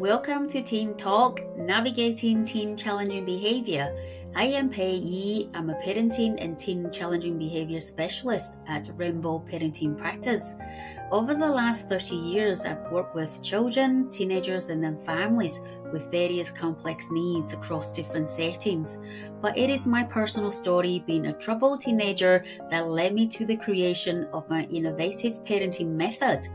Welcome to Teen Talk, Navigating Teen Challenging Behavior. I am Pei Yi. I'm a parenting and teen challenging behavior specialist at Rainbow Parenting Practice. Over the last 30 years, I've worked with children, teenagers, and then families with various complex needs across different settings. But it is my personal story, being a troubled teenager, that led me to the creation of my innovative parenting method,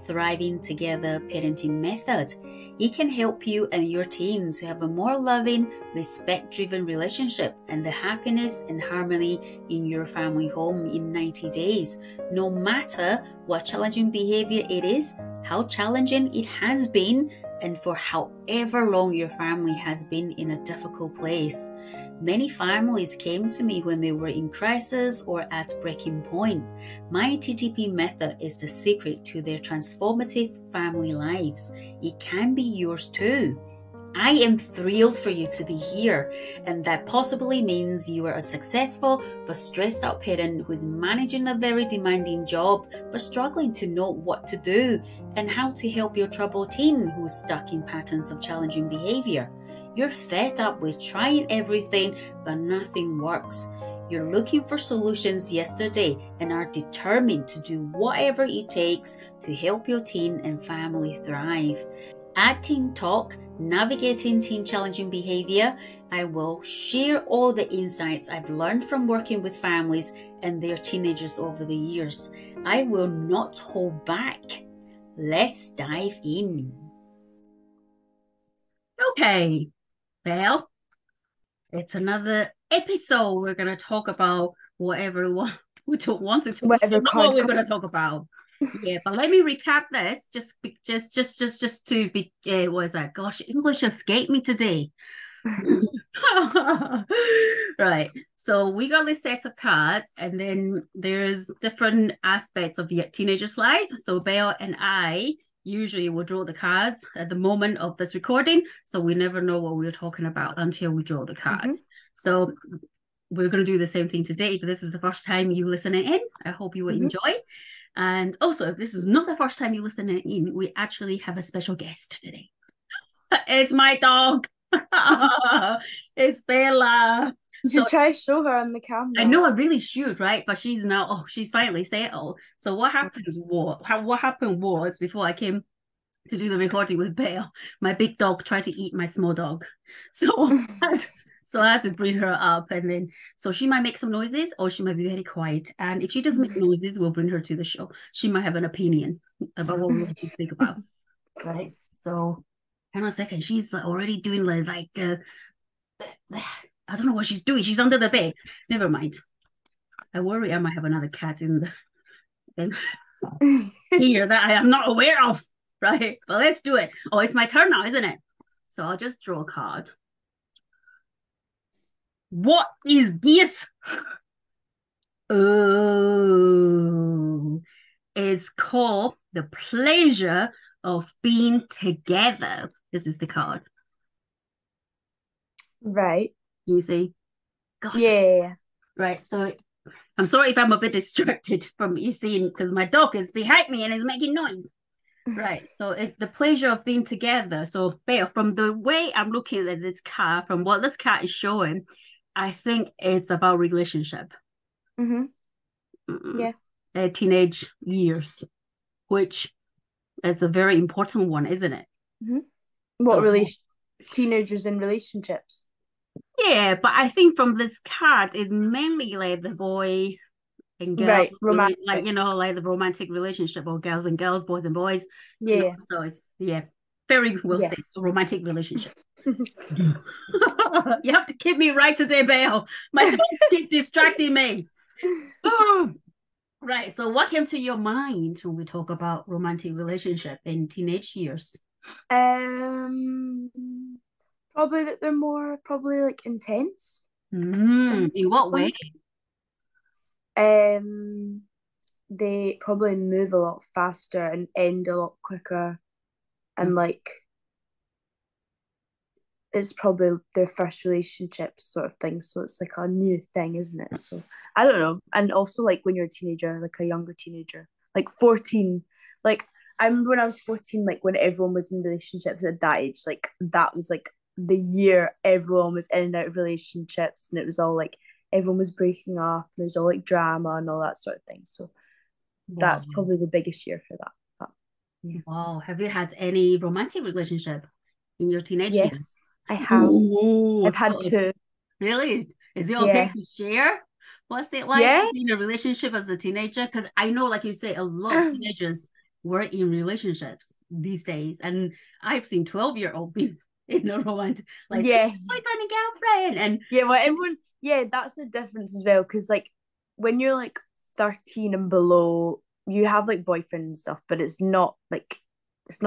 Thriving Together Parenting Method. It can help you and your teen to have a more loving, respect-driven relationship and the happiness and harmony in your family home in 90 days. No matter what challenging behavior it is, how challenging it has been, and for however long your family has been in a difficult place. Many families came to me when they were in crisis or at breaking point. My TTP method is the secret to their transformative family lives. It can be yours too. I am thrilled for you to be here, and that possibly means you are a successful but stressed out parent who is managing a very demanding job but struggling to know what to do and how to help your troubled teen who's stuck in patterns of challenging behavior. You're fed up with trying everything, but nothing works. You're looking for solutions yesterday and are determined to do whatever it takes to help your teen and family thrive. At Teen Talk, Navigating Teen Challenging Behavior, I will share all the insights I've learned from working with families and their teenagers over the years. I will not hold back. Let's dive in. Okay. Well, it's another episode. We're going to talk about whatever we don't want to talk about. What we're going to talk about. Yeah, but let me recap this. Just to be. What is that? Gosh, English escaped me today. Right. So we got this set of cards, and then there's different aspects of your teenager's life. So Belle and I usually we'll draw the cards at the moment of this recording, so we never know what we're talking about until we draw the cards. So we're going to do the same thing today. If this is the first time you listening in, I hope you will enjoy. And also, if this is not the first time you listening in, we actually have a special guest today. It's my dog. It's Bella. You should try to show her on the camera. I know I really should, right? But she's now, she's finally settled. So what happened was before I came to do the recording with Belle, my big dog tried to eat my small dog. So I had to bring her up, and then so she might make some noises or she might be very quiet. And if she doesn't make noises, we'll bring her to the show. She might have an opinion about what we want to speak about. Right. So hang on a second. She's already doing I don't know what she's doing. She's under the bed. Never mind. I worry I might have another cat in here that I am not aware of. Right. Well, let's do it. Oh, it's my turn now, isn't it? So I'll just draw a card. What is this? Oh, it's called the pleasure of being together. This is the card. Right. You see? Gosh. Yeah. Right. So I'm sorry if I'm a bit distracted from you seeing, because my dog is behind me and is making noise. Right. So it's the pleasure of being together. So Belle, from the way I'm looking at this card, from what this card is showing, I think it's about relationship. Yeah. Teenage years, which is a very important one, isn't it? What teenagers in relationships? Yeah, but I think from this card is mainly like the boy and girl, right? Romantic, like like the romantic relationship, or girls and girls, boys and boys. Yeah. So it's very well said. A romantic relationship. You have to keep me right today, Belle. My dog keep distracting me. Right. So what came to your mind when we talk about romantic relationship in teenage years? Probably that they're more like intense. In what way? They probably move a lot faster and end a lot quicker, and it's probably their first relationship sort of thing, so it's like a new thing, isn't it? So I don't know. And also, like, when you're a teenager, like a younger teenager, like 14, like I remember when I was 14, like when everyone was in relationships at that age, like that was like the year everyone was in and out of relationships, and it was all like everyone was breaking up, and there was all like drama and all that sort of thing. So Wow. that's probably the biggest year for that. But yeah. Wow. Have you had any romantic relationship in your teenage years? Yes, I have. Oh, I've had two. really? Is it okay Yeah. to share? What's it like to Yeah. be in a relationship as a teenager? Because I know, like you say, a lot of teenagers were in relationships these days. And I've seen 12-year-old be in a romantic, like Yeah. boyfriend and girlfriend. And Yeah, well, everyone, yeah, that's the difference as well. Because, like, when you're like 13 and below, you have like boyfriend and stuff, but it's not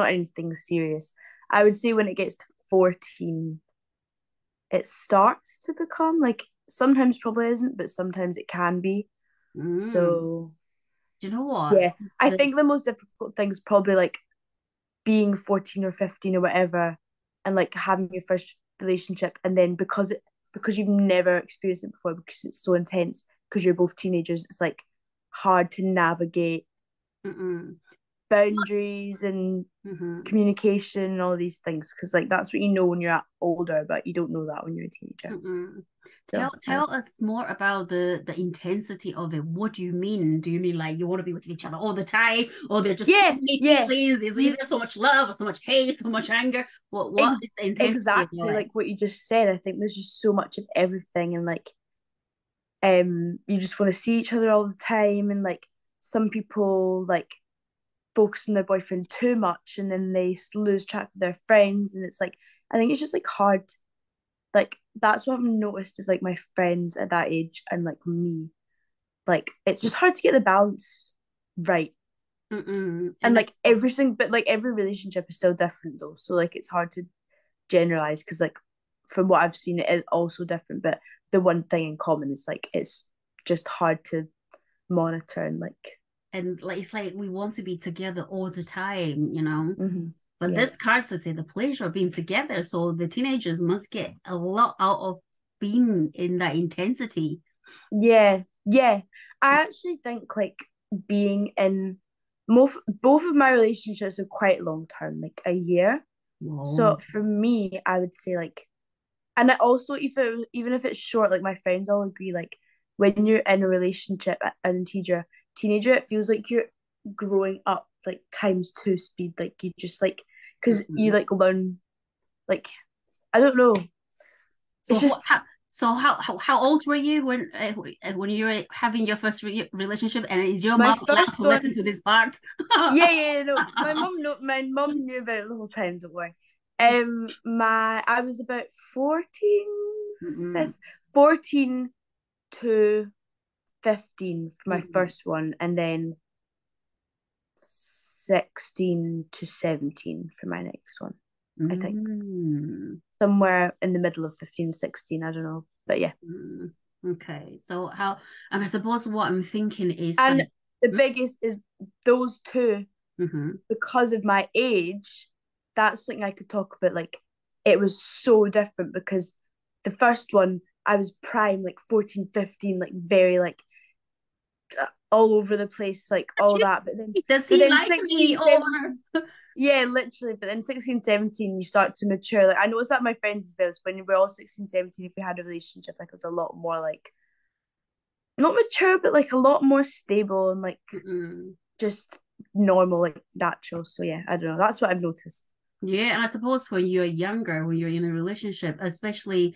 anything serious. I would say when it gets to 14, it starts to become like sometimes probably isn't, but sometimes it can be. mm, So, do you know what? yeah, I think the most difficult thing is probably like being 14 or 15 or whatever and like having your first relationship, and then because you've never experienced it before, because it's so intense, because you're both teenagers, it's like hard to navigate Mm-mm. boundaries and Mm-hmm. communication and all these things, because like that's what you know when you're older, but you don't know that when you're a teenager. Mm-mm. So Tell us more about the intensity of it. What do you mean? Do you mean like you want to be with each other all the time, or there are just so yeah, many yeah, feelings? Is you there so much love, or so much hate, so much anger? What ex- is the intensity of exactly it? like what you just said. I think there's just so much of everything, and like you just want to see each other all the time, and like some people like focus on their boyfriend too much, and then they lose track of their friends, and it's like I think it's just like hard, like that's what I've noticed with like my friends at that age and like me, like it's just hard to get the balance right. Mm-mm. And And I like suppose, everything, but like every relationship is still different though, so like it's hard to generalize, because like from what I've seen it is also different, but the one thing in common is like it's just hard to monitor and like and like it's like we want to be together all the time, you know. But yeah, this card to say the pleasure of being together. So the teenagers must get a lot out of being in that intensity. yeah. I actually think like being in both of my relationships are quite long term, like a year. So Whoa. for me, I would say like, and I also even if it's short, like my friends all agree, like when you're in a relationship as a teenager, it feels like you're growing up like times two speed. Like you just like, because you Mm-mm. like learn, like I don't know. So It's what? just How old were you when you were having your first relationship? And is your my mom allowed first to listen one. to this part? Yeah, yeah, no. My mum knew about it the whole time, don't worry. My I was about 14, Mm-mm. 15, 14 to 15 for my Mm-mm. first one, and then 16 to 17 for my next one. I think Mm. somewhere in the middle of 15 16, I don't know. But yeah. Mm. Okay, so how? And I suppose what I'm thinking is And like, the biggest is those two, mm-hmm. because of my age, that's something I could talk about. Like, it was so different because the first one, I was prime, like 14, 15, like very, like, all over the place, like all that. Does But he then like me 16, or? 17, yeah, literally. But then 16, 17, you start to mature. Like, I noticed that my friends as well. When we're all 16, 17, if we had a relationship, like, it was a lot more, like, not mature, but like a lot more stable and like Mm-mm. just normal, like natural. So yeah, I don't know. That's what I've noticed. Yeah, and I suppose when you're younger, when you're in a relationship, especially,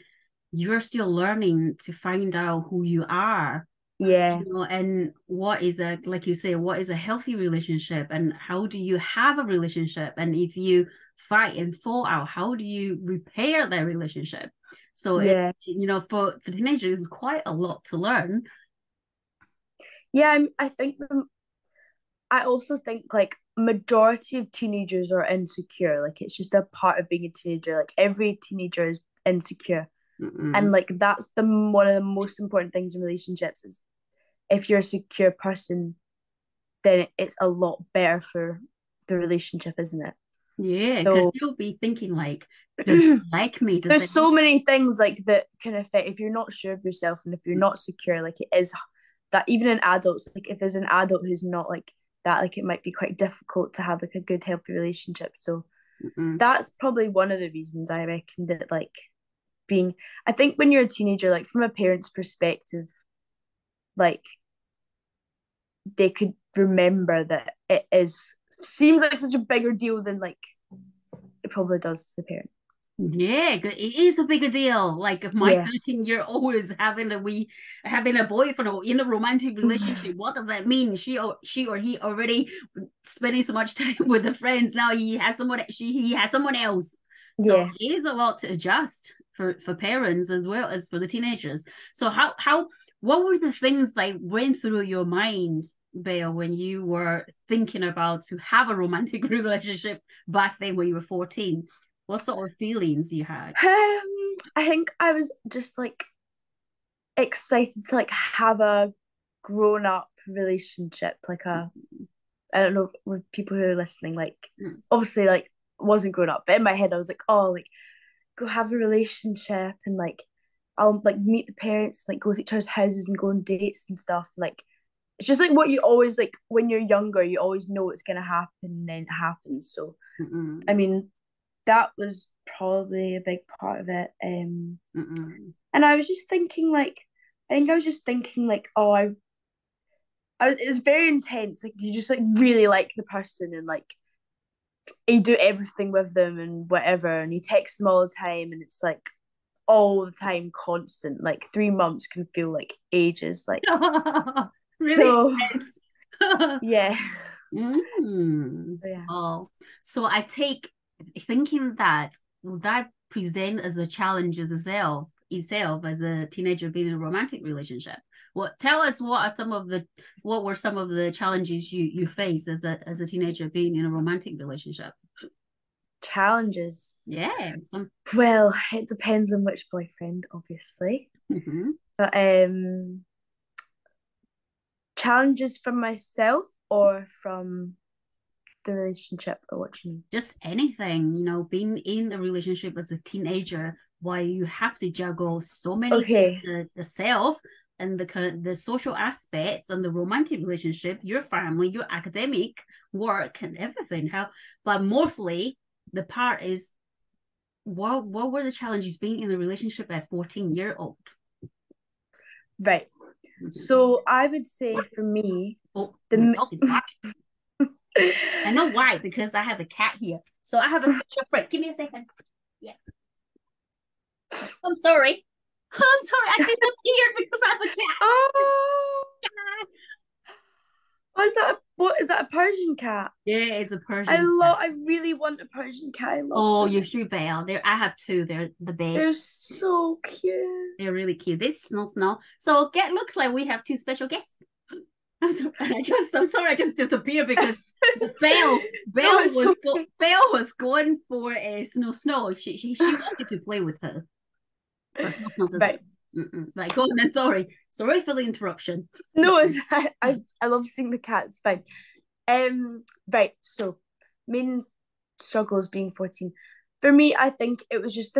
you're still learning to find out who you are, Yeah, you know, and what is a, like you say, what is a healthy relationship, and how do you have a relationship, and if you fight and fall out, how do you repair that relationship? So it's, yeah, you know, for teenagers, it's quite a lot to learn. yeah. I think I also think like majority of teenagers are insecure. Like it's just a part of being a teenager. Like every teenager is insecure, and Mm-mm. like that's the one of the most important things in relationships is if you're a secure person, then it's a lot better for the relationship, isn't it? Yeah, because So you'll be thinking like, does he like me? Does there's that? so many things like that can affect if you're not sure of yourself and if you're not secure. Like it is that even in adults, like if there's an adult who's not like that. Like it might be quite difficult to have like a good, healthy relationship. So Mm-mm. that's probably one of the reasons I reckon that like being, I think when you're a teenager, like from a parent's perspective, like they could remember that it is seems like such a bigger deal than like it probably does to the parent. Yeah, it is a bigger deal. Like if my Yeah. 13-year-old is having a boyfriend or in a romantic relationship, what does that mean? She or he already spending so much time with the friends. Now he has someone else. So Yeah. it is a lot to adjust for parents as well as for the teenagers. So how what were the things that went through your mind, Belle, when you were thinking about to have a romantic relationship back then when you were 14? What sort of feelings you had? I think I was just like excited to like have a grown up relationship, like a I don't know with people who are listening, like Mm. obviously like wasn't grown up, but in my head I was like, oh, like go have a relationship and like I'll like meet the parents, like go to each other's houses and go on dates and stuff. Like it's just like what you always like when you're younger, you always know it's gonna happen and then it happens. So I Mm-mm. mean that was probably a big part of it. Mm-mm. And I was just thinking like I think I was just thinking like, oh, it was very intense. Like you just like really like the person and like you do everything with them and whatever, and you text them all the time, and it's like all the time, constant. Like 3 months can feel like ages. Like Really so, intense. yeah, Mm. so, yeah. Oh, so I take thinking that will that present as a challenge as itself as a teenager being in a romantic relationship. What tell us what were some of the challenges you face as a teenager being in a romantic relationship? Challenges. Yeah. Well, it depends on which boyfriend, obviously. Mhm. But challenges from myself or from the relationship, or what do you mean? Just anything, being in a relationship as a teenager, why you have to juggle so many things, Okay, the self and the social aspects and the romantic relationship, your family, your academic work and everything. But mostly the part is what were the challenges being in a relationship at 14-year-old? right. Mm-hmm. So I would say for me, Oh, my the dog is barking. I know why, because I have a cat here. So I have a special friend. Give me a second. Yeah. I'm sorry. I'm sorry. I disappeared because I have a cat. oh, what is that, a Persian cat? Yeah, it's a Persian cat. I really want a Persian cat. I love Oh, them. you should bail. I have two. They're the They're best. so cute. They're really cute. This snow. So get looks like we have two special guests. I'm sorry, I just disappeared because the No, it's okay. Belle was going for a snow. She wanted to play with her, but snow doesn't. Right. Like, go on. Sorry for the interruption. No, it's, I love seeing the cats. Fine. Right. So, main struggles being 14. For me, I think it was just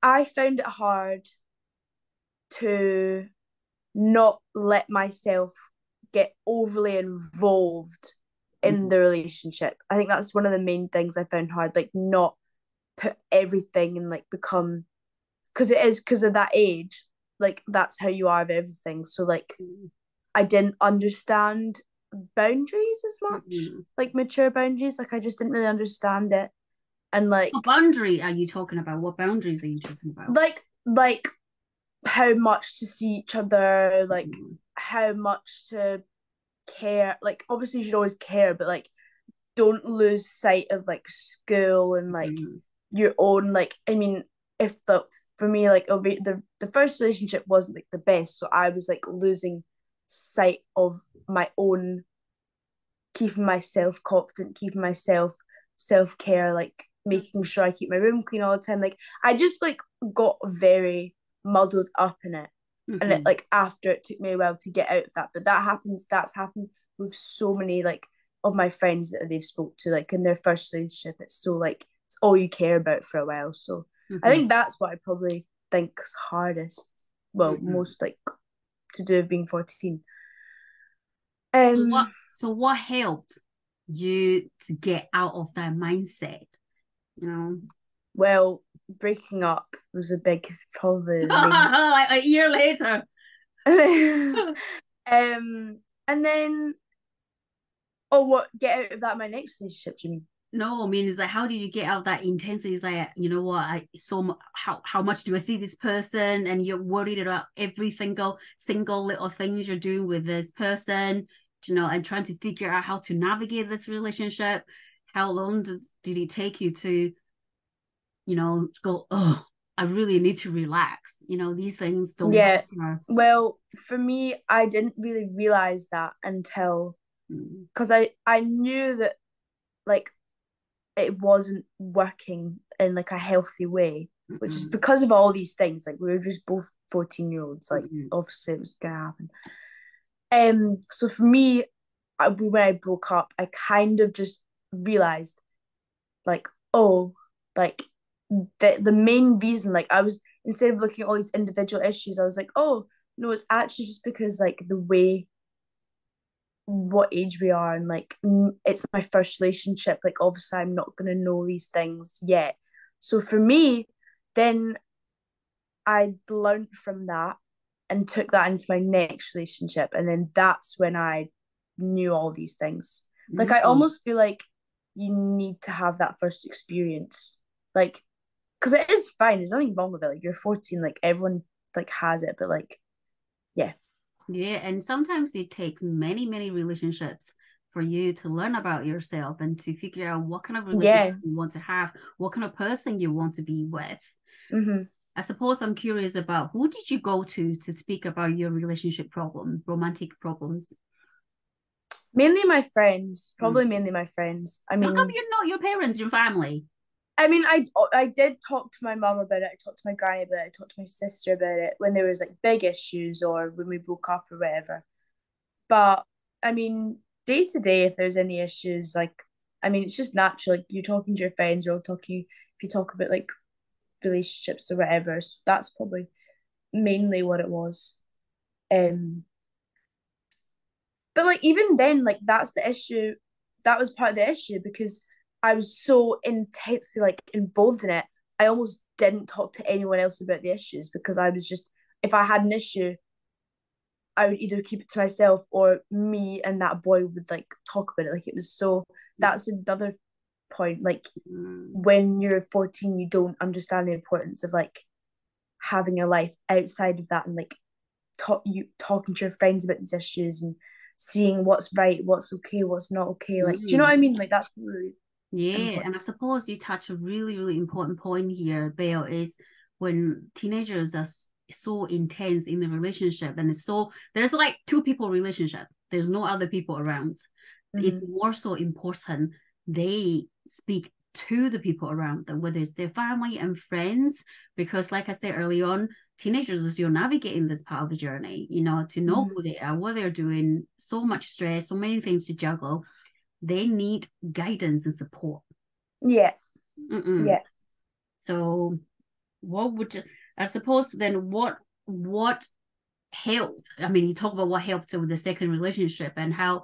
I found it hard to not let myself get overly involved in Mhm. the relationship. I think that's one of the main things I found hard, like not put everything and like become because it is because of that age, like that's how you are of everything. So like I didn't understand boundaries as much, Mhm. like mature boundaries. Like I just didn't really understand it. And What boundary are you talking about? What boundaries are you talking about? like how much to see each other, like Mhm. how much to care. Like obviously you should always care, but like don't lose sight of like school and like Mhm. your own like I mean if the for me like the first relationship wasn't like the best, so I was like losing sight of my own keeping myself confident, keeping myself self-care, like making sure I keep my room clean all the time. Like I just like got very muddled up in it, and it Mhm. like after it took me a while to get out of that, but that's happened with so many like of my friends that they've spoke to, like in their first relationship it's so like it's all you care about for a while. So I Mhm. think that's what I probably think is hardest, well Mhm. most like to do with being 14. Um, So what helped you to get out of that mindset? You know, well, breaking up was a big, probably the main. like a year later. And then, oh, what? Get out of that my next relationship, do you mean? No, I mean, it's like, how did you get out of that intensity? It's like, you know what, how much do I see this person, and you're worried about every single little things you're doing with this person, you know, and trying to figure out how to navigate this relationship. How long did it take you to, you know, go, oh, I really need to relax. You know, these things don't Yeah. matter. Well, for me, I didn't really realize that until Mm, because I knew that like it wasn't working in like a healthy way, which is mm, because of all these things. Like we were just both 14-year-olds. Like mm, obviously it was gonna happen. So for me, when I broke up, I kind of just realized like, oh, like the main reason, like I was instead of looking at all these individual issues, I was like, oh no, it's actually just because like the way what age we are and like it's my first relationship, like obviously I'm not going to know these things yet. So for me, then I learned from that and took that into my next relationship, and then that's when I knew all these things. Like I mm. almost feel like you need to have that first experience, like because it is fine, there's nothing wrong with it, like you're 14, like everyone like has it, but like yeah. Yeah, and sometimes it takes many relationships for you to learn about yourself and to figure out what kind of relationship Yeah. you want to have, what kind of person you want to be with. Mm-hmm. I suppose I'm curious about who did you go to speak about your relationship problem, romantic problems? Mainly my friends, Mm. probably mainly my friends. I How come mean, you're not your parents, your family? I did talk to my mum about it. I talked to my granny about it. I talked to my sister about it when there was like big issues or when we broke up or whatever. But I mean, day to day, if there's any issues, like I mean, it's just natural. Like you're talking to your friends, you're all talking. If you talk about like relationships or whatever, so that's probably mainly what it was. Um, but like even then, like that's the issue. That was part of the issue because I was so intensely like involved in it. I almost didn't talk to anyone else about the issues because I was just if I had an issue, I would either keep it to myself or me and that boy would like talk about it. Like it was so that's another point. Like Mm, when you're 14, you don't understand the importance of like having a life outside of that and like talking to your friends about these issues and seeing what's right, what's okay, what's not okay. Like, do you know what I mm. mean? Like that's really Yeah, important. and I suppose you touch a really important point here, Belle, is when teenagers are so intense in the relationship, and it's so there's like two people relationship. There's no other people around. It's Mm-hmm. more so important they speak to the people around them, whether it's their family and friends, because like I said early on, teenagers are still navigating this part of the journey, you know, to know Mm-hmm. who they are, what they're doing, so much stress, so many things to juggle, they need guidance and support. Yeah, Mm-mm. yeah. So what would I suppose then what helped? I mean, you talk about what helped with the second relationship and how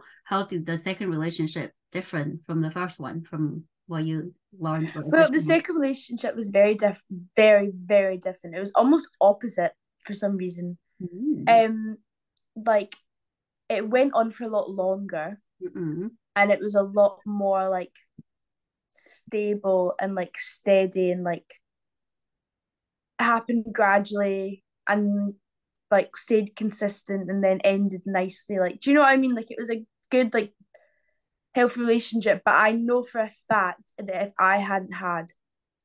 did the second relationship different from the first one, from what you learned about the Well, first the one? second relationship was very different, very different. It was almost opposite for some reason. Mm. Um, like it went on for a lot longer, Mm-mm. and it was a lot more like stable and like steady and like happened gradually and like stayed consistent and then ended nicely. Like, do you know what I mean? Like, it was a good, like, healthy relationship. But I know for a fact that if I hadn't had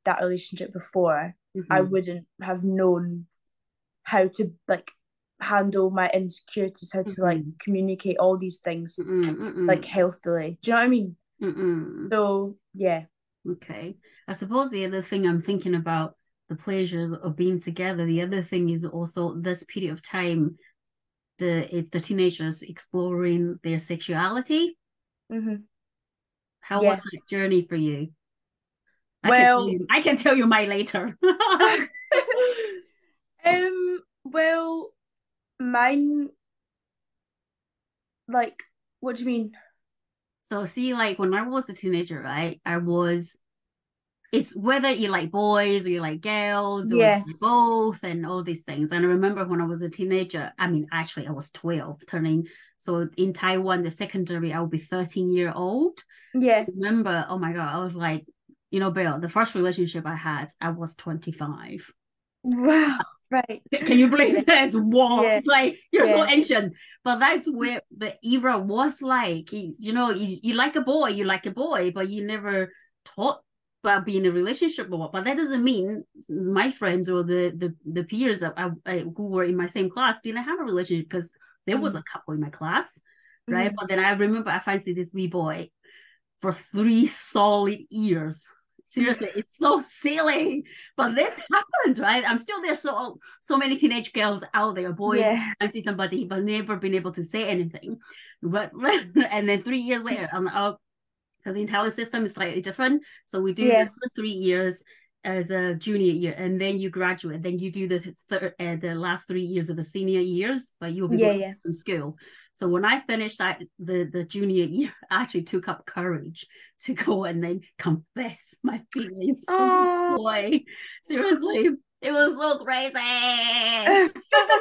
that relationship before, I Mm-hmm. wouldn't have known how to, like, handle my insecurities, how to, like, Mm-hmm. communicate all these things, like, Mm-mm. healthily. Do you know what I mean? Mm-mm. So, yeah. Okay. I suppose the other thing I'm thinking about the pleasures of being together. The other thing is also this period of time it's the teenagers exploring their sexuality. Mm-hmm. How was Yeah. that journey for you? Well, I can tell you my later. well, mine like What do you mean? So see, like when I was a teenager, right? It's whether you like boys or you like girls or Yeah, you both and all these things. And I remember when I was a teenager, I mean, actually I was 12 turning. So in Taiwan, the secondary, I would be 13-year old. yeah. I remember, oh my God, I was like, Bill, the first relationship I had, I was 25. Wow. Right. Can you believe this? Whoa, Yeah, it's like you're so yeah. ancient. But that's where the era was like. You like a boy, but you never taught about being in a relationship or what. But that doesn't mean my friends or the peers that who were in my same class didn't have a relationship because there was Mm-hmm. a couple in my class, right? Mm-hmm. But then I remember I fancied this wee boy for 3 solid years. Seriously, it's so silly. But this happens, right? I'm still there. So many teenage girls out there, boys Yeah, fancy somebody, but never been able to say anything. But and then 3 years later, I'm like, oh, because the Italian system is slightly different. So we do the yeah, first 3 years as a junior year, and then you graduate. Then you do the last 3 years of the senior years, but you'll be yeah, going yeah. to school. So when I finished the junior year, I actually took up courage to go and then confess my feelings for this Oh. boy. Seriously, it was so crazy. I'm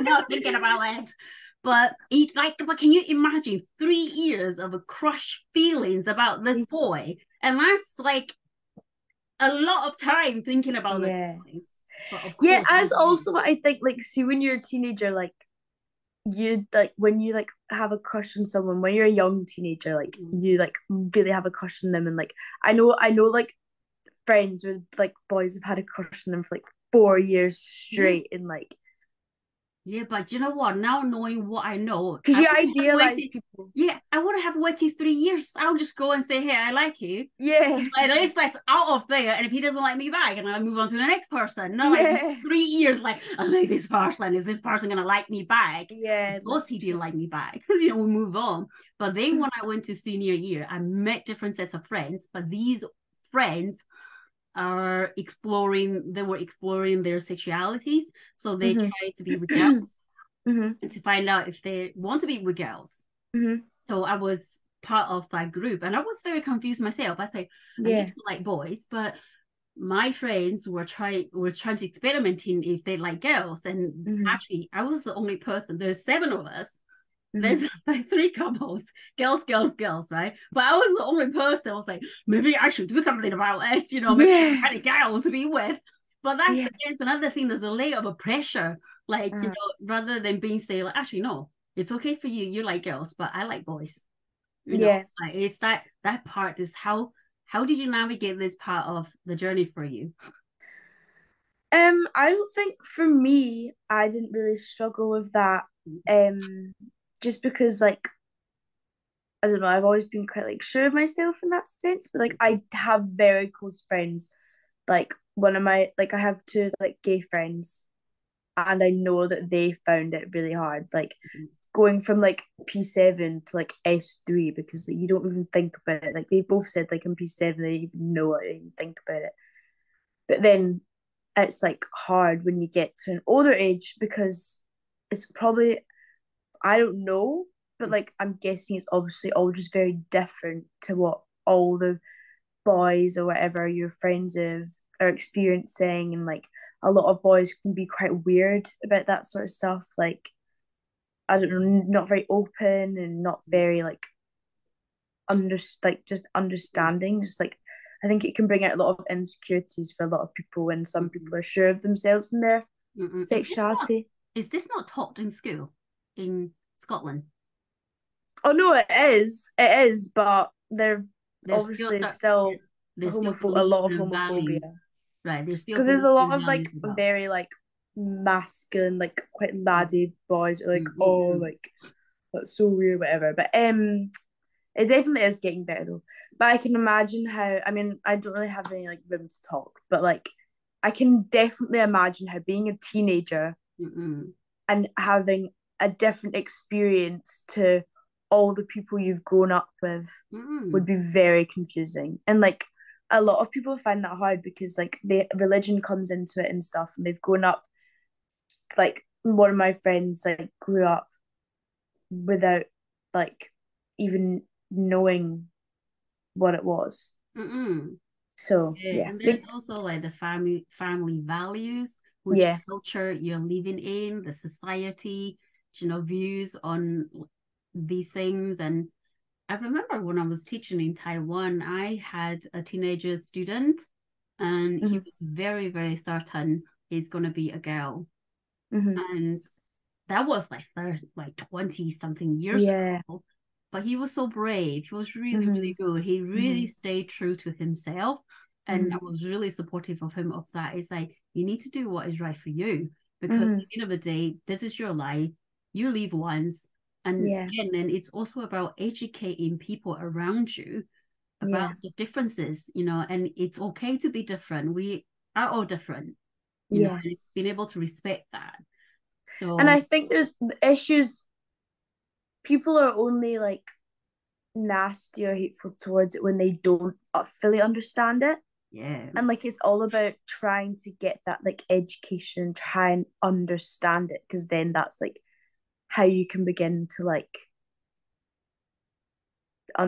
not thinking about it. But can you imagine 3 years of a crush feelings about this boy? And that's like a lot of time thinking about this Yeah. boy. But of Yeah, course, as also what I think, like, see, when you're a teenager, like, you like when you like have a crush on someone when you're a young teenager, like you like really have a crush on them, and like I know like friends with like boys have had a crush on them for like 4 years yeah, straight, and like yeah, but you know what? Now knowing what I know, because I you wouldn't have idealize waited. people. Yeah, I wouldn't have waited 3 years. I'll just go and say, "Hey, I like you." Yeah, At least that's out of there. And if he doesn't like me back, and I move on to the next person. Not like yeah, 3 years, like I like this person. Is this person gonna like me back? yeah, Of course, he that's didn't true. like me back. We move on. But then when I went to senior year, I met different sets of friends. But these friends they were exploring their sexualities, so they Mm-hmm. tried to be with girls Mm-hmm. and to find out if they want to be with girls. Mm-hmm. So I was part of that group, and I was very confused myself. I said, I used Yeah. to like boys, but my friends were trying to experiment in if they like girls, and Mm-hmm. actually I was the only person. There's seven of us. Mm-hmm. There's like three couples, girls, girls, girls, right? But I was the only person. I was like, maybe I should do something about it, maybe Yeah. find a girl to be with. But that's Yeah. again another thing. There's a layer of a pressure, like Uh, rather than being say, like, actually, no, it's okay for you. You like girls, but I like boys. yeah. Like it's that part is how did you navigate this part of the journey for you? I don't think for me, I didn't really struggle with that. Um, just because like I don't know, I've always been quite like sure of myself in that sense. But like I have very close friends. Like one of my like I have two like gay friends, and I know that they found it really hard. Like going from like P7 to like S3, because like, you don't even think about it. Like they both said like in P7 they didn't even know it, they didn't even think about it. But then it's like hard when you get to an older age, because it's probably I don't know, but like I'm guessing it's obviously all just very different to what all the boys or whatever your friends of are experiencing, and like a lot of boys can be quite weird about that sort of stuff. Like I don't know, not very open and not very like just understanding. Just like I think it can bring out a lot of insecurities for a lot of people when some Mm-mm. people are sure of themselves and their Mm-mm. sexuality. Is this not taught in school in Scotland? Oh no, it is. It is, but there There's still obviously is still there's still a lot beliefs of and values, homophobia, right? There's still because there's a beliefs lot and of like values about. very like masculine, like quite laddie boys are like, oh, Mm-mm. like that's so weird, whatever. But it definitely is getting better though. But I can imagine how. I mean, I don't really have any like room to talk, but like I can definitely imagine how being a teenager Mm-mm. and having a different experience to all the people you've grown up with would Mm-mm. be very confusing. And like a lot of people find that hard because like the religion comes into it and stuff, and they've grown up like one of my friends like grew up without like even knowing what it was. Mm-mm. So Yeah, yeah, and there's also like the family values, which yeah, culture you're living in, the society, views on these things. And I remember when I was teaching in Taiwan, I had a teenager student, and he mm-hmm, was very, very certain he's going to be a girl. mm-hmm, And that was like 20 something years yeah, ago. But he was so brave. He was really, mm-hmm, really good. He mm-hmm, really stayed true to himself. And I mm-hmm, was really supportive of him of that. It's like, you need to do what is right for you. Because mm-hmm, at the end of the day, this is your life. You live once. And yeah, again, then it's also about educating people around you about yeah, the differences, and it's okay to be different. We are all different, yeah. and it's being able to respect that. And So I think there's issues. People are only like nasty or hateful towards it when they don't fully understand it. yeah. And like it's all about trying to get that like education, try and understand it, because then that's like how you can begin to like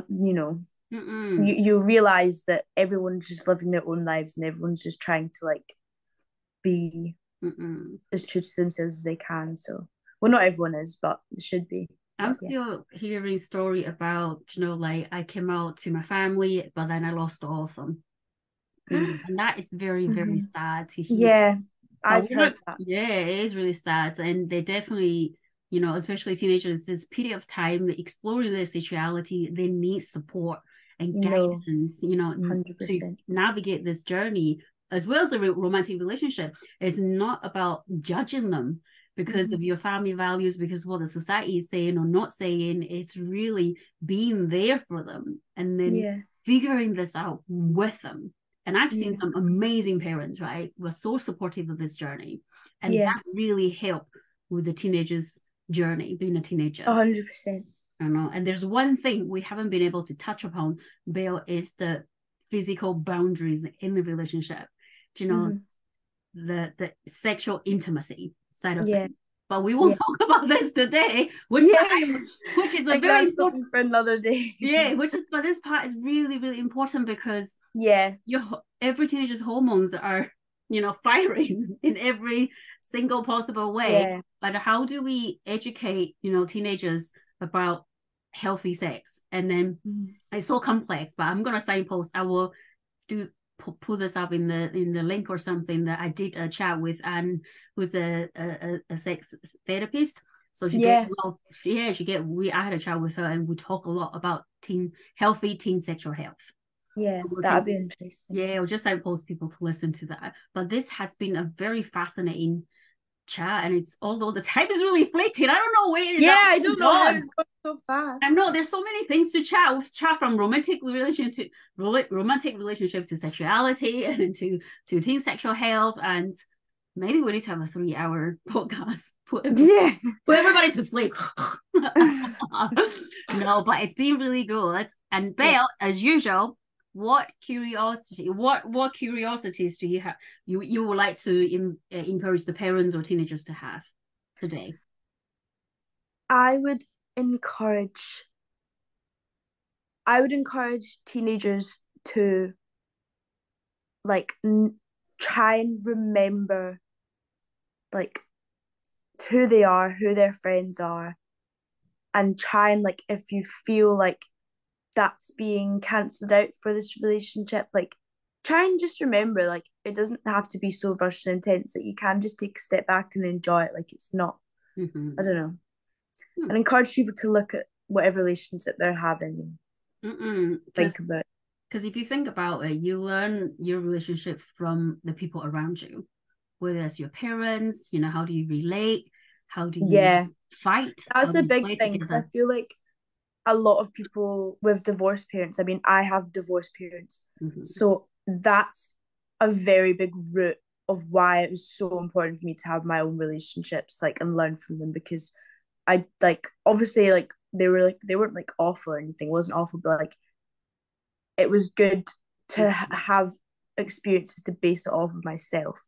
you know, Mm-mm. you realize that everyone's just living their own lives and everyone's just trying to like be Mm-mm. as true to themselves as they can. So well, not everyone is, but it should be. I'm But yeah. still hearing story about, like I came out to my family, but then I lost all of them, and that is very, very Mm-hmm. sad to hear. Yeah, But I've we're heard not, that. yeah, it is really sad. And they definitely, especially teenagers, this period of time exploring their sexuality, they need support and No, guidance, 100%. to navigate this journey, as well as the romantic relationship. It's not about judging them because Mm-hmm. of your family values, because what the society is saying or not saying. It's really being there for them and then Yeah, figuring this out with them. And I've seen yeah, some amazing parents, right, who are so supportive of this journey. And yeah, that really helped with the teenager's journey, being a teenager. 100%. I know. And there's one thing we haven't been able to touch upon, Bill, is the physical boundaries in the relationship. Do you know, Mm-hmm. the sexual intimacy side of Yeah, things. But we won't yeah, talk about this today, yeah. which is I a think very that's important, something for another day. yeah, but this part is really, really important because Yeah, every teenager's hormones are firing in every single possible way. yeah, But how do we educate teenagers about healthy sex? And then mm-hmm. it's so complex, but I'm gonna signpost. I will do put this up in the link or something, that I did a chat with Anne, who's a sex therapist. So she get Yeah, well, she get we I had a chat with her, and we talk a lot about healthy teen sexual health. yeah, So we that'd can, be interesting. yeah, I'll just signpost people to listen to that. But this has been a very fascinating chat, and it's although the time is really fleeting, I don't know where it's Yeah, all I don't know how gone. it's going so I fast. know there's so many things to chat. We've chat from romantic relationships to sexuality and to teen sexual health, and maybe we need to have a 3 hour podcast. Yeah. Put everybody to sleep. No, but it's been really good. And Yeah. Belle, as usual, what curiosities do you have? You would like to encourage the parents or teenagers to have today? I would encourage I would encourage teenagers to like try and remember like who they are, who their friends are, and try and like if you feel like that's being cancelled out for this relationship, like try and just remember like it doesn't have to be so rushed and intense. Like you can just take a step back and enjoy it. Like it's not. I Mm-hmm. don't know. Hmm. And encourage people to look at whatever relationship they're having and Because think about it. if you think about it, you learn your relationship from the people around you, whether it's your parents. How do you relate? How do you Yeah, fight? How that's do a you big play thing because I together? feel like a lot of people with divorced parents, I mean, I have divorced parents, Mm-hmm. so that's a very big root of why it was so important for me to have my own relationships, like, and learn from them because I like obviously like they weren't like awful or anything, it wasn't awful, but like it was good to have experiences to base it off of myself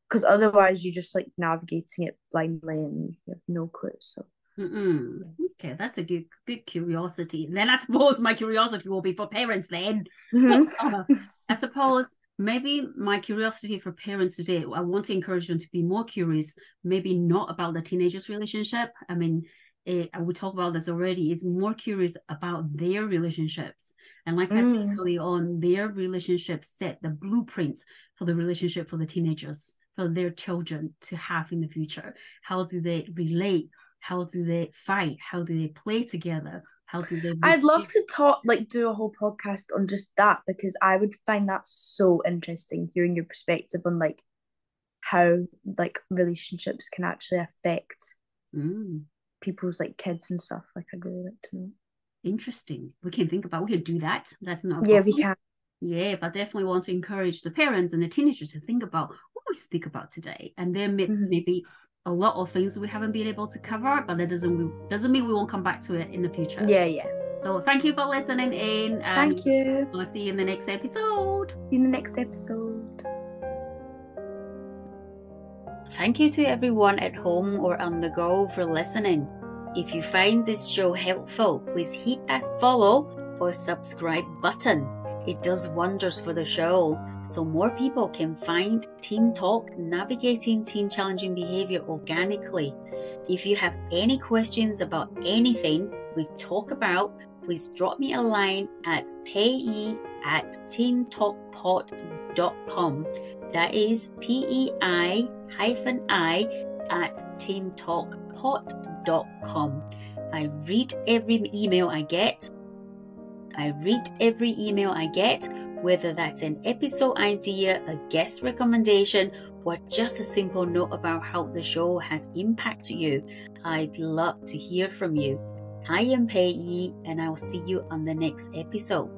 because otherwise you're just like navigating it blindly and you have no clue. So Okay, that's a good curiosity. And then I suppose my curiosity will be for parents then. Mm-hmm. I suppose maybe my curiosity for parents today, I want to encourage them to be more curious, maybe not about the teenagers' relationship. I mean, I will talk about this already. It's more curious about their relationships. And like I said early on, their relationships set the blueprint for the relationship for the teenagers, for their children to have in the future. How do they relate? How do they fight? How do they play together? How do they? I'd love to talk, like, do a whole podcast on just that, because I would find that so interesting, hearing your perspective on like how like relationships can actually affect people's like kids and stuff. Like, I'd really like to know. Interesting. We can do that. That's not a Yeah, problem. we can. Yeah, but definitely want to encourage the parents and the teenagers to think about what we speak about today. And there may be a lot of things we haven't been able to cover, but that doesn't mean we won't come back to it in the future. Yeah. So thank you for listening in. And thank you. I'll see you in the next episode. See you in the next episode. Thank you to everyone at home or on the go for listening. If you find this show helpful, please hit that follow or subscribe button. It does wonders for the show, so more people can find Teen Talk Navigating Teen Challenging Behavior organically. If you have any questions about anything we talk about, please drop me a line at pei@teentalkpod.com. That is PEI-I@teentalkpod.com. I read every email I get. Whether that's an episode idea, a guest recommendation, or just a simple note about how the show has impacted you. I'd love to hear from you. I am Pei, and I'll see you on the next episode.